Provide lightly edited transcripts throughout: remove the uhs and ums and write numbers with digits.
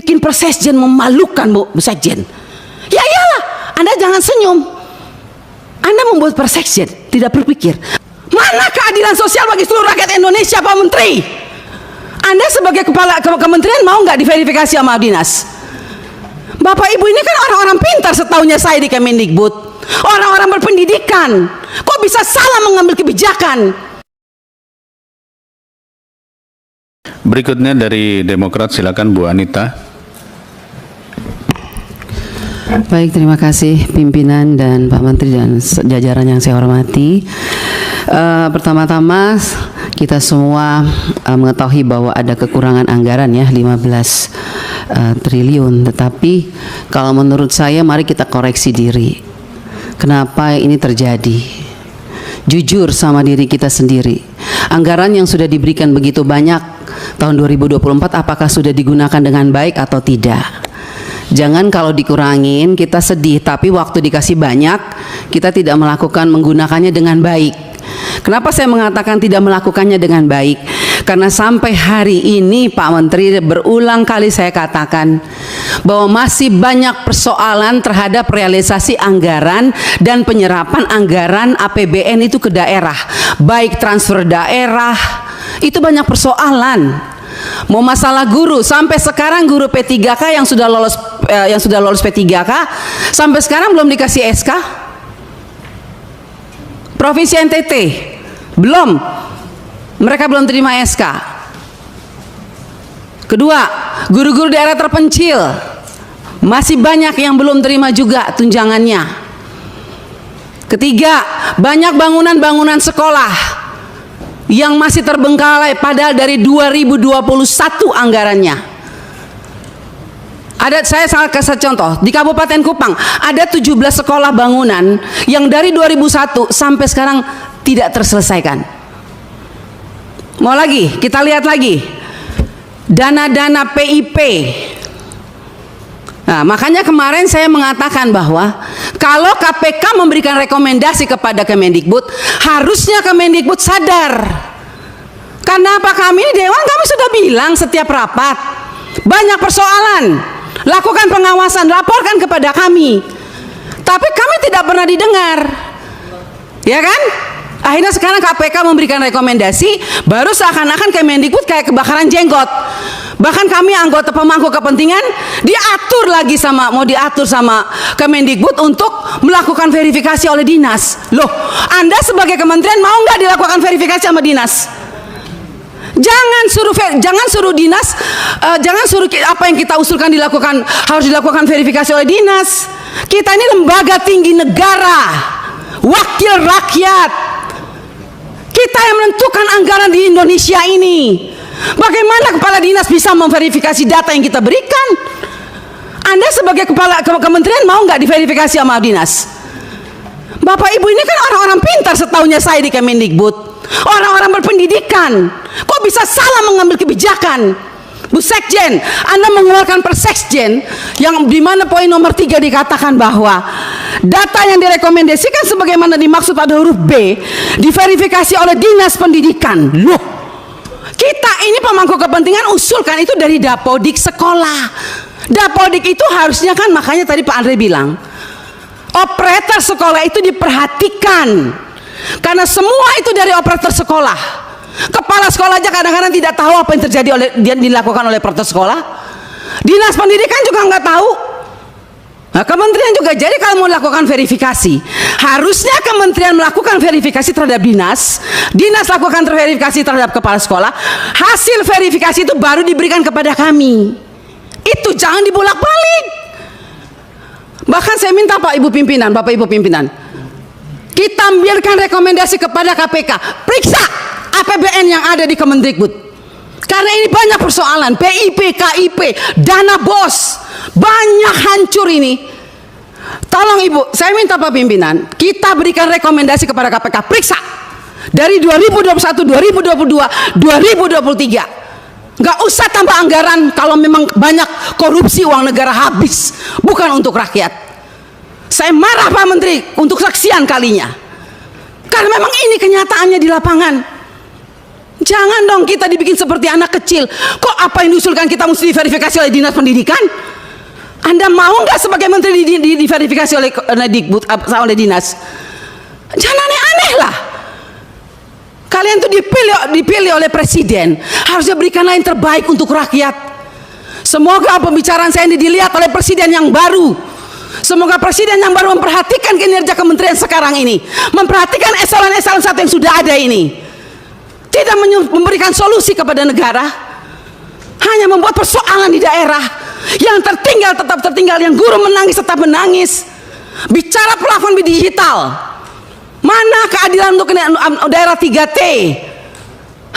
bikin Persekjen memalukan, Bu Sekjen. Ya iyalah, Anda jangan senyum. Anda membuat Persekjen tidak berpikir, mana keadilan sosial bagi seluruh rakyat Indonesia, Pak Menteri? Anda sebagai kepala kementerian mau nggak diverifikasi sama dinas? Bapak Ibu ini kan orang-orang pintar setahunya saya di Kemendikbud, orang-orang berpendidikan. Kok bisa salah mengambil kebijakan? Berikutnya dari Demokrat, silakan Bu Anita. Baik, terima kasih pimpinan dan Pak Menteri dan jajaran yang saya hormati. Pertama-tama kita semua mengetahui bahwa ada kekurangan anggaran ya 15 triliun. Tetapi kalau menurut saya mari kita koreksi diri. Kenapa ini terjadi? Jujur sama diri kita sendiri. Anggaran yang sudah diberikan begitu banyak tahun 2024 apakah sudah digunakan dengan baik atau tidak? Jangan kalau dikurangin kita sedih, tapi waktu dikasih banyak kita tidak menggunakannya dengan baik. Kenapa saya mengatakan tidak melakukannya dengan baik? Karena sampai hari ini Pak Menteri berulang kali saya katakan bahwa masih banyak persoalan terhadap realisasi anggaran dan penyerapan anggaran APBN itu ke daerah, baik transfer daerah, itu banyak persoalan. Mau masalah guru, sampai sekarang guru P3K yang sudah lolos P3K sampai sekarang belum dikasih SK. Provinsi NTT belum, mereka belum terima SK. Kedua, guru-guru daerah terpencil masih banyak yang belum terima juga tunjangannya. Ketiga, banyak bangunan-bangunan sekolah yang masih terbengkalai padahal dari 2021 anggarannya. Saya sangat kasih contoh di Kabupaten Kupang ada 17 sekolah bangunan yang dari 2001 sampai sekarang tidak terselesaikan. Mau lagi kita lihat lagi dana-dana PIP. Nah, makanya kemarin saya mengatakan bahwa kalau KPK memberikan rekomendasi kepada Kemendikbud, harusnya Kemendikbud sadar. Karena apa, kami Dewan kami sudah bilang setiap rapat banyak persoalan, lakukan pengawasan, laporkan kepada kami. Tapi kami tidak pernah didengar, ya kan? Akhirnya sekarang KPK memberikan rekomendasi, baru seakan-akan Kemendikbud kayak kebakaran jenggot. Bahkan kami anggota pemangku kepentingan mau diatur sama Kemendikbud untuk melakukan verifikasi oleh dinas. Loh, Anda sebagai kementerian mau nggak dilakukan verifikasi sama dinas? Jangan suruh dinas, jangan suruh apa yang kita usulkan harus dilakukan verifikasi oleh dinas. Kita ini lembaga tinggi negara, wakil rakyat. Kita yang menentukan anggaran di Indonesia ini. Bagaimana kepala dinas bisa memverifikasi data yang kita berikan? Anda sebagai kepala kementerian mau nggak diverifikasi sama dinas? Bapak Ibu ini kan orang-orang pintar setahunya saya di Kemendikbud, orang-orang berpendidikan. Kok bisa salah mengambil kebijakan? Bu Sekjen, Anda mengeluarkan Persekjen yang dimana poin nomor 3 dikatakan bahwa data yang direkomendasikan sebagaimana dimaksud pada huruf B diverifikasi oleh dinas pendidikan. Loh, kita ini pemangku kepentingan usulkan itu dari Dapodik sekolah. Dapodik itu harusnya kan, makanya tadi Pak Andre bilang operator sekolah itu diperhatikan karena semua itu dari operator sekolah. Kepala sekolah aja kadang-kadang tidak tahu apa yang terjadi dilakukan oleh operator sekolah. Dinas pendidikan juga nggak tahu. Nah, kementerian juga. Jadi kalau mau lakukan verifikasi, harusnya kementerian melakukan verifikasi terhadap dinas, dinas lakukan verifikasi terhadap kepala sekolah, hasil verifikasi itu baru diberikan kepada kami. Itu jangan dibolak-balik. Bahkan saya minta Bapak Ibu pimpinan, kita ambilkan rekomendasi kepada KPK, periksa APBN yang ada di Kemendikbud. Karena ini banyak persoalan, PIP, KIP, dana BOS, banyak hancur ini. Tolong Ibu, saya minta Pak Pimpinan, kita berikan rekomendasi kepada KPK, periksa dari 2021, 2022, 2023. Nggak usah tambah anggaran kalau memang banyak korupsi, uang negara habis, bukan untuk rakyat. Saya marah Pak Menteri untuk sekian kalinya. Karena memang ini kenyataannya di lapangan. Jangan dong kita dibikin seperti anak kecil. Kok apa yang diusulkan kita mesti diverifikasi oleh Dinas Pendidikan? Anda mau nggak sebagai menteri diverifikasi oleh Dikbud, oleh dinas? Jangan aneh-aneh lah. Kalian tuh dipilih oleh presiden, harusnya berikanlah yang terbaik untuk rakyat. Semoga pembicaraan saya ini dilihat oleh presiden yang baru. Semoga presiden yang baru memperhatikan kinerja kementerian sekarang ini, memperhatikan eselon-eselon 1 yang sudah ada ini, tidak memberikan solusi kepada negara, hanya membuat persoalan di daerah. Yang tertinggal tetap tertinggal, yang guru menangis tetap menangis. Bicara plafon digital, mana keadilan untuk daerah 3T?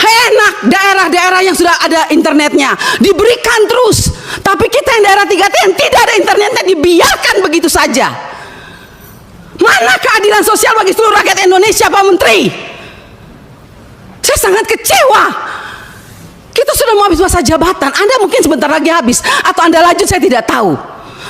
Enak daerah-daerah yang sudah ada internetnya diberikan terus, tapi kita yang daerah 3T yang tidak ada internetnya dibiarkan begitu saja. Mana keadilan sosial bagi seluruh rakyat Indonesia, Pak Menteri? Saya sangat kecewa. Kita sudah mau habis masa jabatan, Anda mungkin sebentar lagi habis, atau Anda lanjut, saya tidak tahu.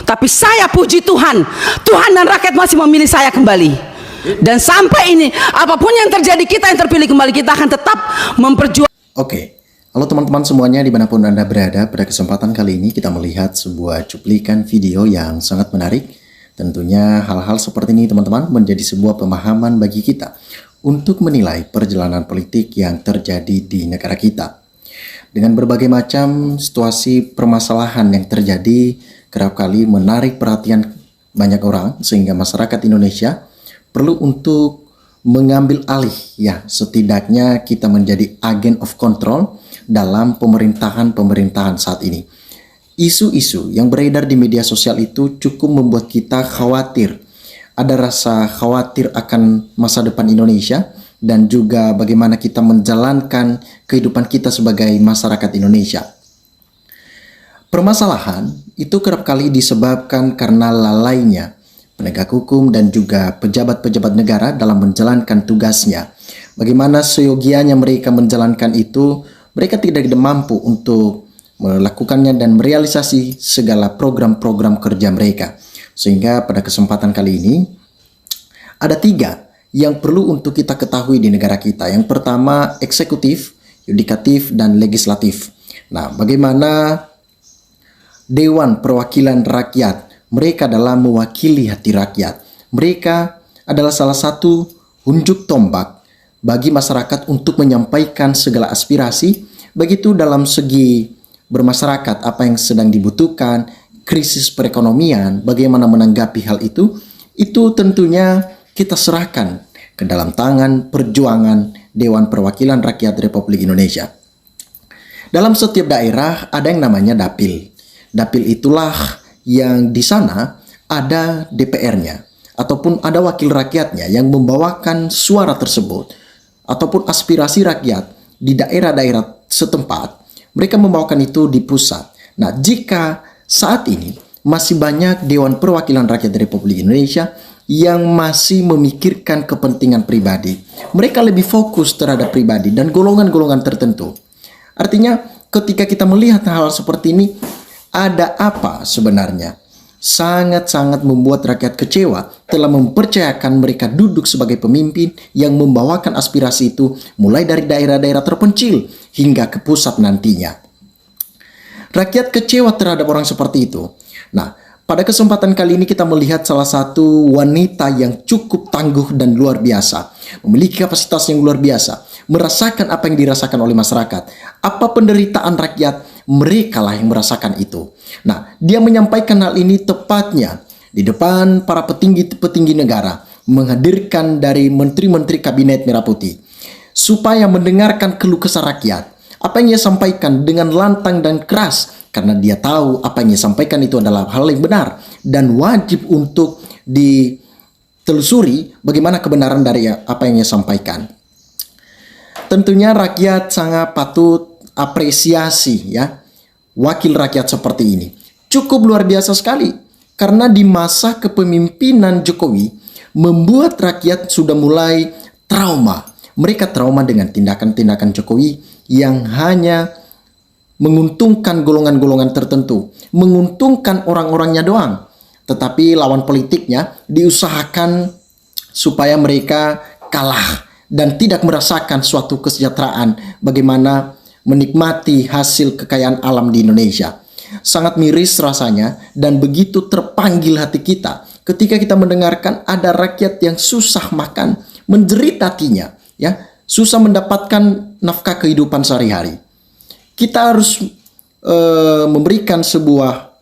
Tapi saya puji Tuhan, Tuhan dan rakyat masih memilih saya kembali. Dan sampai ini, apapun yang terjadi, kita yang terpilih kembali, kita akan tetap memperjuangkan. Oke, halo teman-teman semuanya dimanapun Anda berada. Pada kesempatan kali ini kita melihat sebuah cuplikan video yang sangat menarik. Tentunya hal-hal seperti ini teman-teman menjadi sebuah pemahaman bagi kita untuk menilai perjalanan politik yang terjadi di negara kita. Dengan berbagai macam situasi permasalahan yang terjadi, kerap kali menarik perhatian banyak orang, sehingga masyarakat Indonesia perlu untuk mengambil alih, ya, setidaknya kita menjadi agent of control dalam pemerintahan saat ini. Isu-isu yang beredar di media sosial itu cukup membuat kita khawatir. Ada rasa khawatir akan masa depan Indonesia, dan juga bagaimana kita menjalankan kehidupan kita sebagai masyarakat Indonesia. Permasalahan itu kerap kali disebabkan karena lalainya penegak hukum dan juga pejabat-pejabat negara dalam menjalankan tugasnya. Bagaimana seyogianya mereka menjalankan itu, mereka tidak mampu untuk melakukannya dan merealisasi segala program-program kerja mereka. Sehingga pada kesempatan kali ini, ada 3 yang perlu untuk kita ketahui di negara kita. Yang pertama, eksekutif, yudikatif, dan legislatif. Nah, bagaimana Dewan Perwakilan Rakyat? Mereka adalah mewakili hati rakyat. Mereka adalah salah satu unjuk tombak bagi masyarakat untuk menyampaikan segala aspirasi, begitu dalam segi bermasyarakat, apa yang sedang dibutuhkan, krisis perekonomian, bagaimana menanggapi hal itu tentunya kita serahkan ke dalam tangan perjuangan Dewan Perwakilan Rakyat Republik Indonesia. Dalam setiap daerah ada yang namanya dapil. Dapil itulah yang di sana ada DPR-nya ataupun ada wakil rakyatnya yang membawakan suara tersebut ataupun aspirasi rakyat di daerah-daerah setempat. Mereka membawakan itu di pusat. Nah, jika saat ini masih banyak Dewan Perwakilan Rakyat Republik Indonesia yang masih memikirkan kepentingan pribadi, mereka lebih fokus terhadap pribadi dan golongan-golongan tertentu. Artinya ketika kita melihat hal seperti ini, ada apa sebenarnya? Sangat-sangat membuat rakyat kecewa telah mempercayakan mereka duduk sebagai pemimpin yang membawakan aspirasi itu mulai dari daerah-daerah terpencil hingga ke pusat nantinya. Rakyat kecewa terhadap orang seperti itu. Nah, pada kesempatan kali ini kita melihat salah satu wanita yang cukup tangguh dan luar biasa, memiliki kapasitas yang luar biasa, merasakan apa yang dirasakan oleh masyarakat, apa penderitaan rakyat, mereka lah yang merasakan itu. Nah, dia menyampaikan hal ini tepatnya di depan para petinggi-petinggi negara, menghadirkan dari menteri-menteri kabinet merah putih, supaya mendengarkan keluh kesah rakyat. Apa yang ia sampaikan dengan lantang dan keras, karena dia tahu apa yang ia sampaikan itu adalah hal yang benar dan wajib untuk ditelusuri bagaimana kebenaran dari apa yang ia sampaikan. Tentunya rakyat sangat patut apresiasi, ya, wakil rakyat seperti ini. Cukup luar biasa sekali karena di masa kepemimpinan Jokowi membuat rakyat sudah mulai trauma. Mereka trauma dengan tindakan-tindakan Jokowi yang hanya menguntungkan golongan-golongan tertentu, menguntungkan orang-orangnya doang. Tetapi lawan politiknya diusahakan supaya mereka kalah dan tidak merasakan suatu kesejahteraan bagaimana menikmati hasil kekayaan alam di Indonesia. Sangat miris rasanya dan begitu terpanggil hati kita ketika kita mendengarkan ada rakyat yang susah makan, menjerit hatinya, ya, susah mendapatkan nafkah kehidupan sehari-hari. Kita harus memberikan sebuah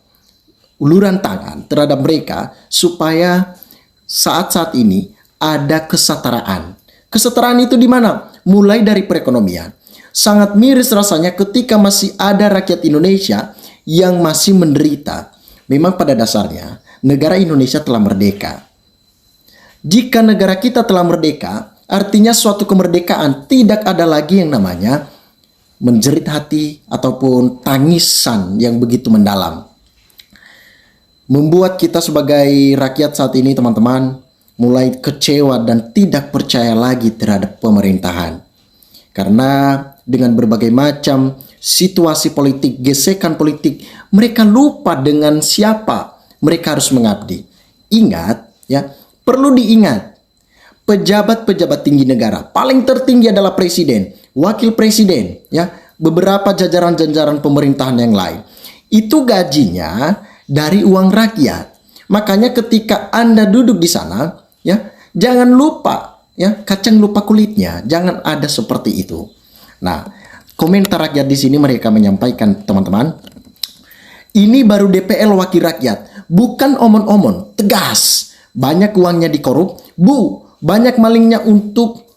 uluran tangan terhadap mereka supaya saat-saat ini ada kesetaraan. Kesetaraan itu di mana? Mulai dari perekonomian. Sangat miris rasanya ketika masih ada rakyat Indonesia yang masih menderita. Memang pada dasarnya negara Indonesia telah merdeka. Jika negara kita telah merdeka, artinya suatu kemerdekaan tidak ada lagi yang namanya menjerit hati ataupun tangisan yang begitu mendalam. Membuat kita sebagai rakyat saat ini, teman-teman, mulai kecewa dan tidak percaya lagi terhadap pemerintahan. Karena dengan berbagai macam situasi politik, gesekan politik, mereka lupa dengan siapa mereka harus mengabdi. Ingat, ya, perlu diingat, pejabat-pejabat tinggi negara paling tertinggi adalah presiden, wakil presiden, ya, beberapa jajaran-jajaran pemerintahan yang lain. Itu gajinya dari uang rakyat. Makanya ketika Anda duduk di sana, ya, jangan lupa, ya, kacang lupa kulitnya, jangan ada seperti itu. Nah, komentar rakyat di sini mereka menyampaikan, teman-teman, ini baru DPL wakil rakyat, bukan omon-omon, tegas. Banyak uangnya dikorup, Bu, banyak malingnya untuk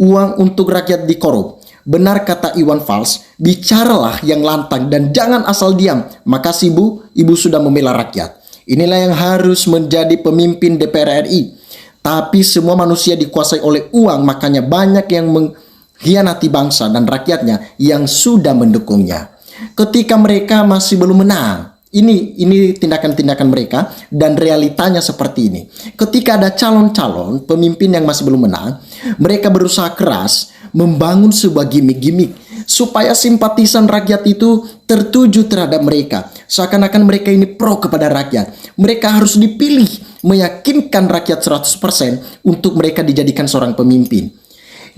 uang untuk rakyat dikorup. Benar kata Iwan Fals, bicaralah yang lantang dan jangan asal diam. Makasih Bu, Ibu sudah membela rakyat. Inilah yang harus menjadi pemimpin DPR RI. Tapi semua manusia dikuasai oleh uang, makanya banyak yang mengkhianati bangsa dan rakyatnya yang sudah mendukungnya. Ketika mereka masih belum menang, ini tindakan-tindakan mereka dan realitanya seperti ini. Ketika ada calon-calon pemimpin yang masih belum menang, mereka berusaha keras membangun sebuah gimmick-gimmick supaya simpatisan rakyat itu tertuju terhadap mereka. Seakan-akan mereka ini pro kepada rakyat. Mereka harus dipilih, meyakinkan rakyat 100% untuk mereka dijadikan seorang pemimpin.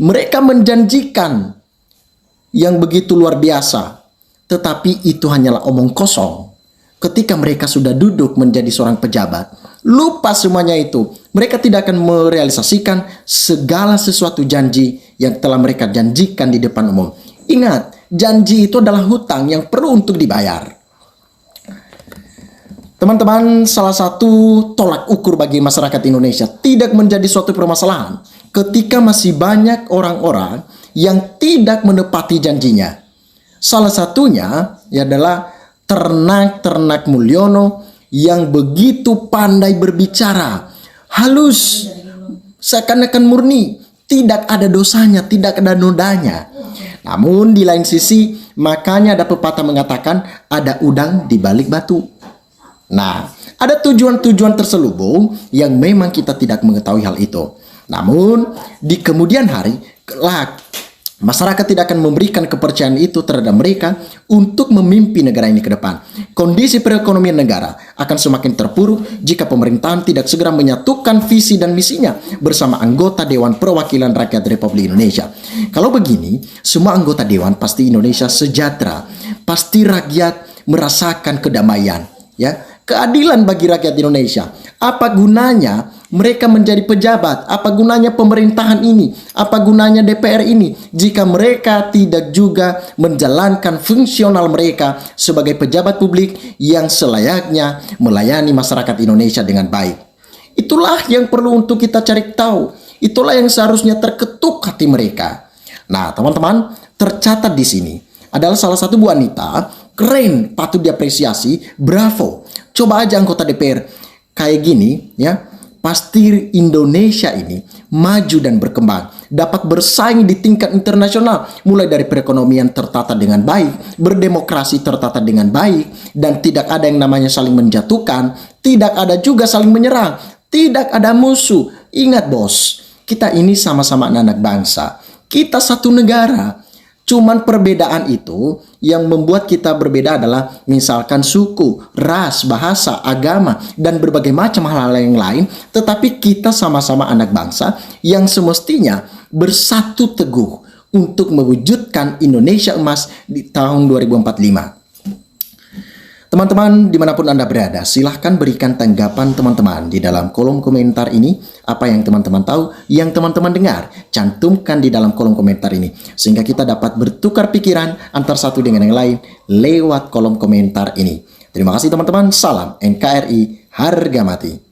Mereka menjanjikan yang begitu luar biasa, tetapi itu hanyalah omong kosong. Ketika mereka sudah duduk menjadi seorang pejabat, lupa semuanya itu. Mereka tidak akan merealisasikan segala sesuatu janji yang telah mereka janjikan di depan umum. Ingat, janji itu adalah hutang yang perlu untuk dibayar. Teman-teman, salah satu tolak ukur bagi masyarakat Indonesia tidak menjadi suatu permasalahan ketika masih banyak orang-orang yang tidak menepati janjinya. Salah satunya adalah ternak-ternak Mulyono yang begitu pandai berbicara, halus, seakan-akan murni, tidak ada dosanya, tidak ada nodanya. Namun di lain sisi, makanya ada pepatah mengatakan ada udang di balik batu. Nah, ada tujuan-tujuan terselubung yang memang kita tidak mengetahui hal itu. Namun di kemudian hari kelak masyarakat tidak akan memberikan kepercayaan itu terhadap mereka untuk memimpin negara ini ke depan. Kondisi perekonomian negara akan semakin terpuruk jika pemerintahan tidak segera menyatukan visi dan misinya bersama anggota Dewan Perwakilan Rakyat Republik Indonesia. Kalau begini, semua anggota Dewan pasti Indonesia sejahtera, pasti rakyat merasakan kedamaian, ya, keadilan bagi rakyat Indonesia. Apa gunanya mereka menjadi pejabat? Apa gunanya pemerintahan ini? Apa gunanya DPR ini jika mereka tidak juga menjalankan fungsional mereka sebagai pejabat publik yang selayaknya melayani masyarakat Indonesia dengan baik? Itulah yang perlu untuk kita cari tahu. Itulah yang seharusnya terketuk hati mereka. Nah, teman-teman, tercatat di sini adalah salah satu Bu Anita, keren, patut diapresiasi, bravo. Coba aja anggota DPR kayak gini, ya. Pasti Indonesia ini maju dan berkembang, dapat bersaing di tingkat internasional, mulai dari perekonomian tertata dengan baik, berdemokrasi tertata dengan baik, dan tidak ada yang namanya saling menjatuhkan, tidak ada juga saling menyerang, tidak ada musuh. Ingat bos, kita ini sama-sama anak bangsa, kita satu negara. Cuman perbedaan itu yang membuat kita berbeda adalah misalkan suku, ras, bahasa, agama, dan berbagai macam hal-hal yang lain. Tetapi kita sama-sama anak bangsa yang semestinya bersatu teguh untuk mewujudkan Indonesia emas di tahun 2045. Teman-teman dimanapun Anda berada, silahkan berikan tanggapan teman-teman di dalam kolom komentar ini. Apa yang teman-teman tahu, yang teman-teman dengar, cantumkan di dalam kolom komentar ini. Sehingga kita dapat bertukar pikiran antar satu dengan yang lain lewat kolom komentar ini. Terima kasih teman-teman, salam NKRI, harga mati.